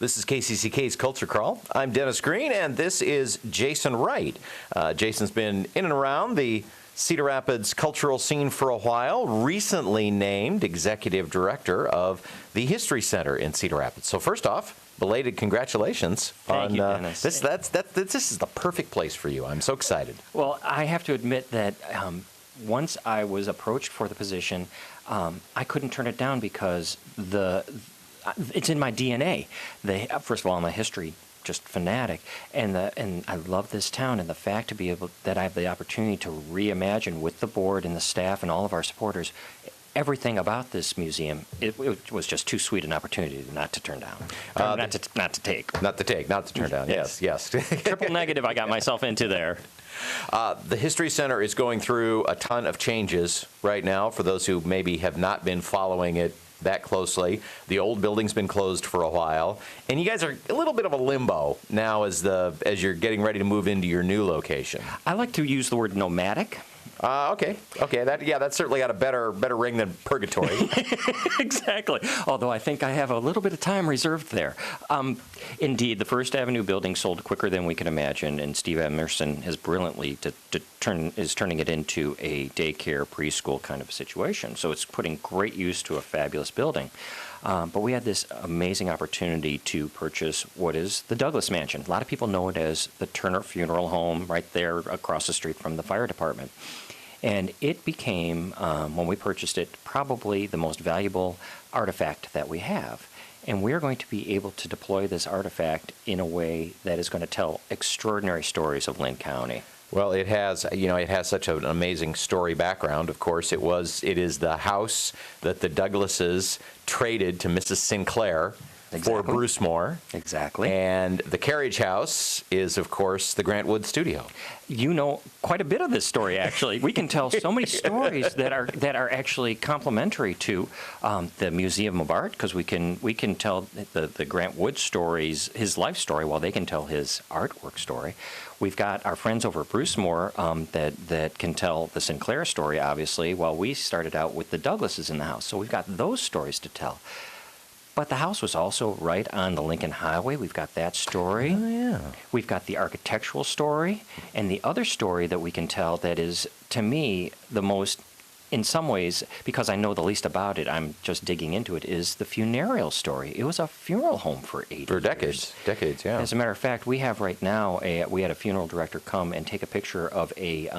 This is KCCK's Culture Crawl. I'm Dennis Green, and this is Jason Wright. Jason's been in and around the Cedar Rapids cultural scene for a while, recently named Executive Director of the History Center in Cedar Rapids. So first off, belated congratulations. Thank you, Dennis. This is the perfect place for you. I'm so excited. Well, I have to admit that once I was approached for the position, I couldn't turn it down because it's in my DNA. First of all, I'm a history just fanatic, and I love this town, and the fact that I have the opportunity to reimagine with the board and the staff and all of our supporters everything about this museum, it was just too sweet an opportunity not to turn down, not to turn down. Yes. Triple negative I got myself into there. The History Center is going through a ton of changes right now. For those who maybe have not been following it that closely, the old building's been closed for a while, and you guys are a little bit of a limbo now as you're getting ready to move into your new location. I like to use the word nomadic. Okay. That's certainly got a better ring than purgatory. Exactly. Although I think I have a little bit of time reserved there. Indeed, the First Avenue building sold quicker than we could imagine, and Steve Emerson has brilliantly turning it into a daycare preschool kind of situation. So it's putting great use to a fabulous building. But we had this amazing opportunity to purchase what is the Douglas Mansion. A lot of people know it as the Turner Funeral Home right there across the street from the fire department. And it became, when we purchased it, probably the most valuable artifact that we have. And we're going to be able to deploy this artifact in a way that is going to tell extraordinary stories of Linn County. Well, it has such an amazing story background. Of course, it is the house that the Douglases traded to Mrs. Sinclair for Bruce Moore. Exactly. And the carriage house is, of course, the Grant Wood studio. You know quite a bit of this story, actually. We can tell so many stories that are actually complementary to the Museum of Art, because we can tell the Grant Wood stories, his life story, while they can tell his artwork story. We've got our friends over at Bruce Moore that can tell the Sinclair story, obviously, while we started out with the Douglases in the house. So we've got those stories to tell. But the house was also right on the Lincoln Highway. We've got that story. Oh, yeah. We've got the architectural story. And the other story that we can tell that is, to me, the most, in some ways, because I know the least about it, I'm just digging into it, is the funereal story. It was a funeral home for 80 years. For decades, yeah. As a matter of fact, we have right now, we had a funeral director come and take a picture of a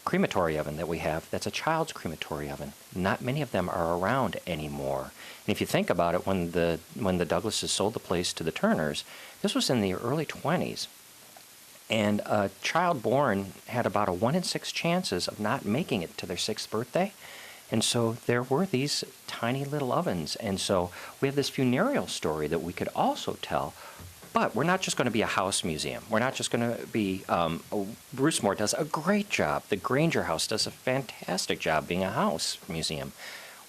crematory oven that we have. That's a child's crematory oven. Not many of them are around anymore. And if you think about it, when the Douglases sold the place to the Turners, this was in the early 20s. And a child born had about a 1 in 6 chances of not making it to their 6th birthday. And so there were these tiny little ovens. And so we have this funereal story that we could also tell. But we're not just going to be a house museum. We're not just going to be, Bruce Moore does a great job. The Granger House does a fantastic job being a house museum.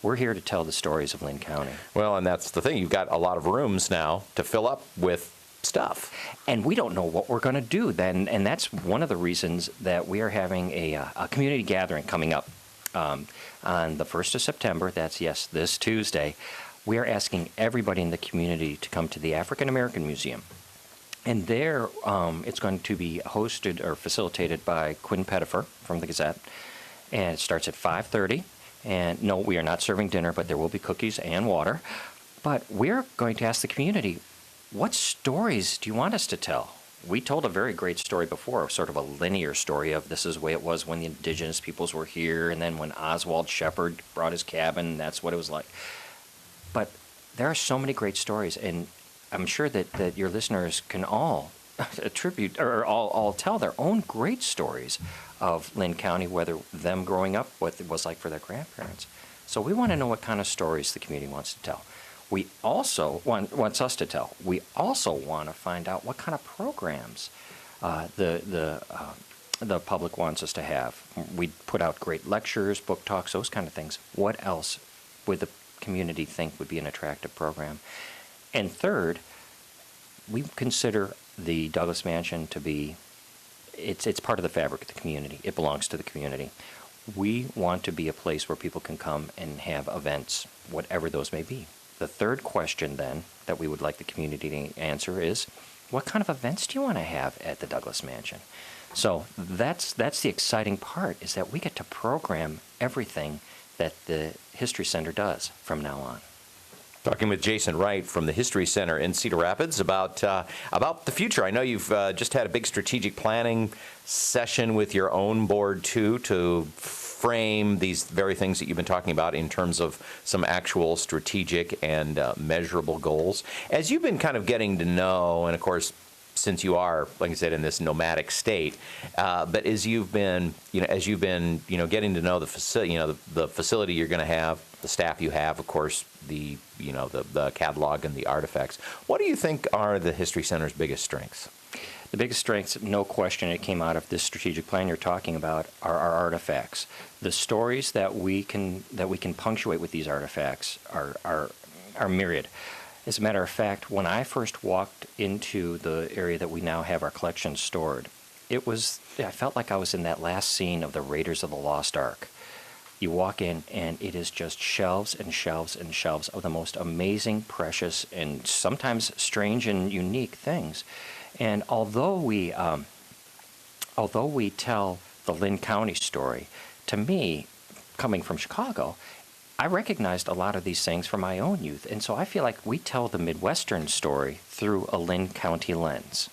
We're here to tell the stories of Linn County. Well, and that's the thing. You've got a lot of rooms now to fill up with stuff. And we don't know what we're going to do then. And that's one of the reasons that we are having a community gathering coming up on the 1st of September. That's, yes, this Tuesday. We are asking everybody in the community to come to the African American Museum. And there, it's going to be hosted or facilitated by Quinn Pettifer from the Gazette. And it starts at 5:30. And no, we are not serving dinner, but there will be cookies and water. But we're going to ask the community, what stories do you want us to tell? We told a very great story before, sort of a linear story of this is the way it was when the indigenous peoples were here, and then when Oswald Shepard brought his cabin, that's what it was like. But there are so many great stories, and I'm sure that your listeners can all attribute or all tell their own great stories of Linn County, whether them growing up, what it was like for their grandparents. So we want to know what kind of stories the community wants to tell. We also wants us to tell. We also want to find out what kind of programs the public wants us to have. We put out great lectures, book talks, those kind of things. What else would the community think would be an attractive program? And third, we consider the Douglas Mansion to be, it's part of the fabric of the community. It belongs to the community. We want to be a place where people can come and have events, whatever those may be. The third question then that we would like the community to answer is, what kind of events do you want to have at the Douglas Mansion? So that's the exciting part, is that we get to program everything that the History Center does from now on. Talking with Jason Wright from the History Center in Cedar Rapids about the future. I know you've just had a big strategic planning session with your own board, too, to frame these very things that you've been talking about in terms of some actual strategic and measurable goals. As you've been kind of getting to know, and of course, since you are, like I said, in this nomadic state, but as you've been, getting to know the facility, the facility you're going to have, the staff you have, of course, the catalog and the artifacts. What do you think are the History Center's biggest strengths? The biggest strengths, no question, it came out of this strategic plan you're talking about, are our artifacts. The stories that we can punctuate with these artifacts are myriad. As a matter of fact, when I first walked into the area that we now have our collection stored, I felt like I was in that last scene of the Raiders of the Lost Ark. You walk in, and it is just shelves and shelves and shelves of the most amazing, precious, and sometimes strange and unique things. And although we tell the Lynn County story, to me, coming from Chicago, I recognized a lot of these things from my own youth. And so I feel like we tell the Midwestern story through a Lynn County lens.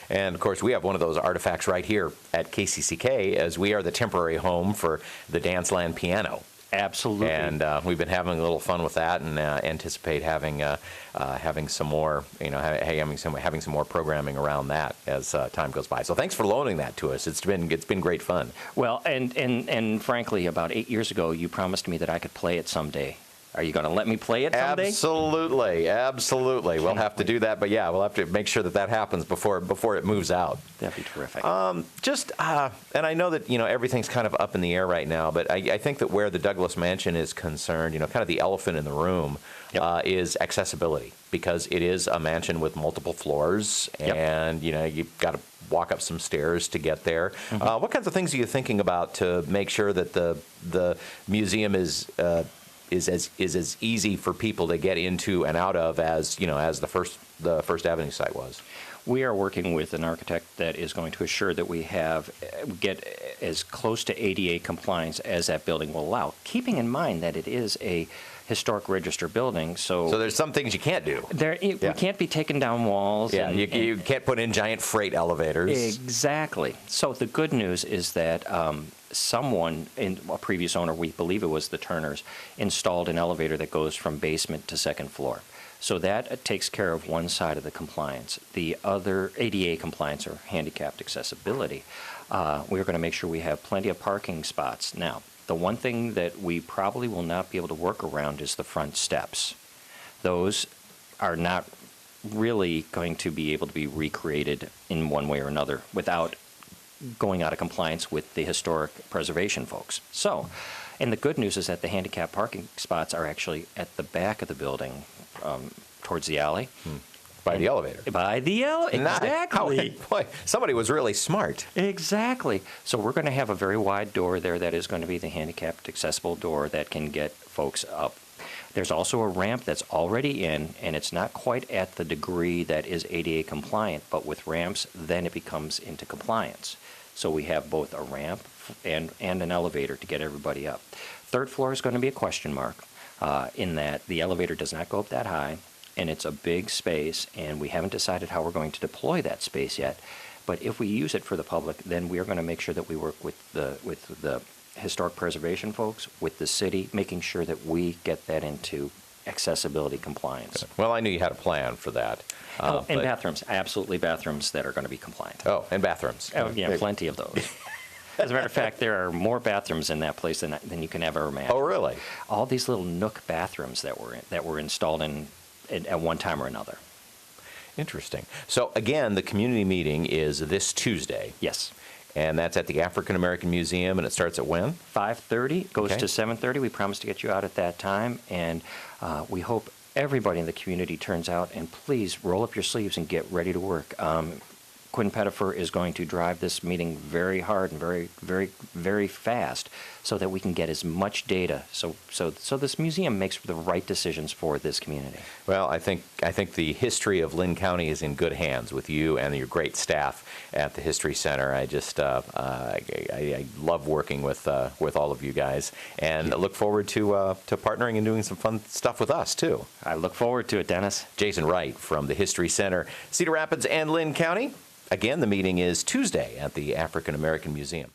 And, of course, we have one of those artifacts right here at KCCK, as we are the temporary home for the Danceland piano. Absolutely. And we've been having a little fun with that, and anticipate having some more, having some more programming around that as time goes by. So thanks for loaning that to us. It's been great fun. Well, and frankly, about 8 years ago, you promised me that I could play it someday. Are you going to let me play it someday? Absolutely. We'll have to do that, but yeah, we'll have to make sure that happens before it moves out. That'd be terrific. And I know that everything's kind of up in the air right now, but I think that where the Douglas Mansion is concerned, kind of the elephant in the room, is accessibility, because it is a mansion with multiple floors, and you've got to walk up some stairs to get there. Mm-hmm. What kinds of things are you thinking about to make sure that the museum is as easy for people to get into and out of as the First Avenue site was? We are working with an architect that is going to assure that we get as close to ADA compliance as that building will allow, keeping in mind that it is a historic register building. So there's some things you can't do. We can't be taking down walls. Yeah, you can't put in giant freight elevators. Exactly. So the good news is that someone, a previous owner, we believe it was the Turners, installed an elevator that goes from basement to second floor. So that takes care of one side of the compliance. The other, ADA compliance, or handicapped accessibility, we're going to make sure we have plenty of parking spots. Now, the one thing that we probably will not be able to work around is the front steps. Those are not really going to be able to be recreated in one way or another without going out of compliance with the historic preservation folks. So, and the good news is that the handicap parking spots are actually at the back of the building, towards the alley. By the elevator. By the elevator, exactly. Boy, somebody was really smart. Exactly. So we're going to have a very wide door there that is going to be the handicapped accessible door that can get folks up. There's also a ramp that's already in, and it's not quite at the degree that is ADA compliant, but with ramps, then it becomes into compliance. So we have both a ramp and an elevator to get everybody up. Third floor is going to be a question mark, in that the elevator does not go up that high, and it's a big space, and we haven't decided how we're going to deploy that space yet. But if we use it for the public, then we are going to make sure that we work with the historic preservation folks, with the city, making sure that we get that into accessibility compliance. Well, I knew you had a plan for that. And bathrooms, absolutely bathrooms that are going to be compliant. Oh, and bathrooms. Oh, yeah, plenty of those. As a matter of fact, there are more bathrooms in that place than you can ever imagine. Oh, really? All these little nook bathrooms that were installed at one time or another. Interesting. So, again, the community meeting is this Tuesday. Yes. And that's at the African American Museum, and it starts at when? 5:30, goes to 7:30. We promise to get you out at that time, and we hope everybody in the community turns out, and please roll up your sleeves and get ready to work. Quinn Pettifer is going to drive this meeting very hard and very fast so that we can get as much data so this museum makes the right decisions for this community. Well, I think the history of Lynn County is in good hands with you and your great staff at the History Center. I just I love working with all of you guys, and look forward to partnering and doing some fun stuff with us too. I look forward to it, Dennis. Jason Wright from the History Center, Cedar Rapids and Lynn County. Again, the meeting is Tuesday at the African American Museum.